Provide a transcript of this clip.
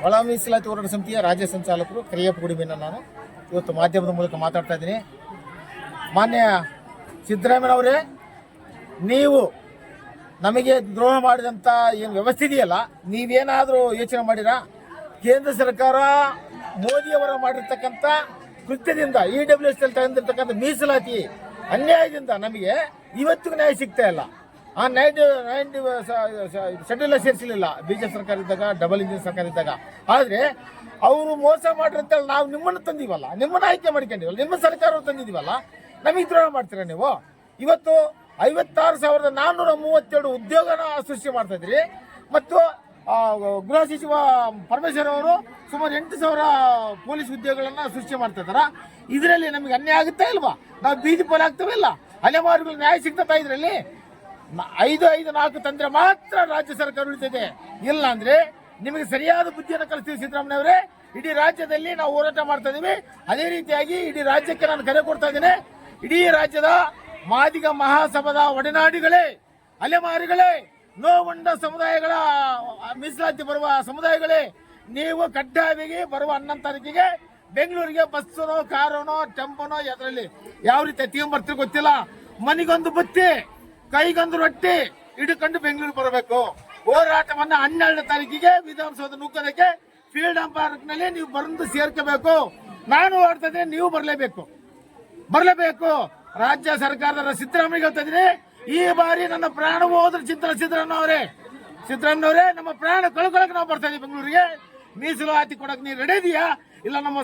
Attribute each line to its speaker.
Speaker 1: ಒಳ ಮೀಸಲಾತಿ ಹೋರಾಟ ಸಮಿತಿಯ ರಾಜ್ಯ ಸಂಚಾಲಕರು ಕರಿಯಪ್ಪ ಗುಡಿಬೆನ್ನ ನಾನು ಇವತ್ತು ಮಾಧ್ಯಮದ ಮೂಲಕ ಮಾತಾಡ್ತಾ ಇದ್ದೀನಿ. ಮಾನ್ಯ ಸಿದ್ದರಾಮಯ್ಯನವರೇ, ನೀವು ನಮಗೆ ದ್ರೋಹ ಮಾಡಿದಂಥ ಏನು ವ್ಯವಸ್ಥೆ ಇದೆಯಲ್ಲ, ನೀವೇನಾದರೂ ಯೋಚನೆ ಮಾಡಿರಾ? ಕೇಂದ್ರ ಸರ್ಕಾರ ಮೋದಿಯವರ ಮಾಡಿರ್ತಕ್ಕಂಥ ಕೃತ್ಯದಿಂದ EWS ತಗೊಂಡಿರ್ತಕ್ಕಂಥ ಮೀಸಲಾತಿ ಅನ್ಯಾಯದಿಂದ ನಮಗೆ ಇವತ್ತಿಗೂ ನ್ಯಾಯ ಸಿಗ್ತಾ ಇಲ್ಲ. ಆ ಶೆಡ್ಯೂಲ್ ಸೇರಿಸಲಿಲ್ಲ BJP ಸರ್ಕಾರ ಇದ್ದಾಗ, ಡಬಲ್ ಇಂಜಿನ್ ಸರ್ಕಾರ ಇದ್ದಾಗ. ಆದರೆ ಅವರು ಮೋಸ ಮಾಡಿರಂತೇಳಿ ನಾವು ನಿಮ್ಮನ್ನು ತಂದಿವಲ್ಲ, ನಿಮ್ಮನ್ನು ಆಯ್ಕೆ ಮಾಡ್ಕೊಂಡಿವಲ್ಲ, ನಿಮ್ಮ ಸರ್ಕಾರವನ್ನು ತಂದಿದ್ದೀವಲ್ಲ, ನಮಗೆ ದ್ರೋಹ ಮಾಡ್ತೀರಾ ನೀವು? ಇವತ್ತು 56,432 ಉದ್ಯೋಗನ ಸೃಷ್ಟಿ ಮಾಡ್ತಾ ಇದ್ರಿ. ಮತ್ತು ಗೃಹ ಸಚಿವ ಪರಮೇಶ್ವರ್ ಅವರು ಸುಮಾರು 8,000 ಪೊಲೀಸ್ ಉದ್ಯೋಗಗಳನ್ನ ಸೃಷ್ಟಿ ಮಾಡ್ತಾ ಇದಾರ. ಇದರಲ್ಲಿ ನಮಗೆ ಅನ್ಯಾಯ ಆಗುತ್ತಾ ಇಲ್ವಾ? ನಾವು ಬೀದಿ ಪಾಲಾಗ್ತವೆ ಇಲ್ಲ? ಅಲೆಮಾರಿಗಳು ನ್ಯಾಯ ಸಿಗ್ತಾ ಇದರಲ್ಲಿ 5-5-4 ತಂದ್ರೆ ಮಾತ್ರ ರಾಜ್ಯ ಸರ್ಕಾರ ಉಳಿತಿದೆ. ಇಲ್ಲ ಅಂದ್ರೆ ನಿಮಗೆ ಸರಿಯಾದ ಬುದ್ಧಿಯನ್ನು ಕಲಿಸ್ತೀವಿ ಸಿದ್ದರಾಮಯ್ಯವರೇ. ಇಡೀ ರಾಜ್ಯದಲ್ಲಿ ನಾವು ಹೋರಾಟ ಮಾಡ್ತಾ ಇದೀವಿ. ಅದೇ ರೀತಿಯಾಗಿ ಇಡೀ ರಾಜ್ಯಕ್ಕೆ ನಾನು ಕರೆ ಕೊಡ್ತಾ ಇದ್ದೇನೆ. ಇಡೀ ರಾಜ್ಯದ ಮಾದಿಗ ಮಹಾಸಭಾದ ಒಡನಾಡಿಗಳೇ, ಅಲೆಮಾರಿಗಳೇ, ನೋವುಂಡ ಸಮುದಾಯಗಳ ಮೀಸಲಾತಿ ಬರುವ ಸಮುದಾಯಗಳೇ, ನೀವು ಕಡ್ಡಾಯವಾಗಿ ಬರುವ 11 ತಾರೀಕಿಗೆ ಬೆಂಗಳೂರಿಗೆ ಬಸ್ಸನೋ ಕಾರೋನೋ ಟೆಂಪೋನೋ ಅದರಲ್ಲಿ ಯಾವ ರೀತಿ ತಗೊಂಡ್ಬರ್ತೀರಿ ಗೊತ್ತಿಲ್ಲ, ಮನೆಗೊಂದು ಬುತ್ತಿ ಕೈಗೊಂದು ರೊಟ್ಟಿ ಹಿಡ್ಕೊಂಡು ಬೆಂಗಳೂರು ಬರಬೇಕು. ಹೋರಾಟವನ್ನ 12 ತಾರೀಕಿಗೆ ವಿಧಾನಸೌಧ ನುಗ್ಗೋದಕ್ಕೆ ಫ್ರೀಡಂ ಪಾರ್ಕ್ ನಲ್ಲಿ ನೀವು ಬಂದು ಸೇರ್ಕೋಬೇಕು. ನಾನು ಹೋರಾಡ್ತಾ ಇದ್ದೀನಿ, ನೀವು ಬರಲೇಬೇಕು. ರಾಜ್ಯ ಸರ್ಕಾರದ ಸಿದ್ದರಾಮಯ್ಯ ಹೇಳ್ತಾ ಇದ್ದೀನಿ, ಈ ಬಾರಿ ನನ್ನ ಪ್ರಾಣ ಹೋದ್ರ ಚಿಂತನ ಸಿದ್ದರಾಮಯ್ಯವರೇ, ನಮ್ಮ ಪ್ರಾಣ ಕಳ್ಕೊಳಕ್ ನಾವು ಬರ್ತಾ ಇದೀವಿ ಬೆಂಗಳೂರಿಗೆ. ಮೀಸಲಾತಿ ಕೊಡಕ್ ನೀವು ರೆಡಿ ಇದೆಯಾ? ಇಲ್ಲ ನಮ್ಮ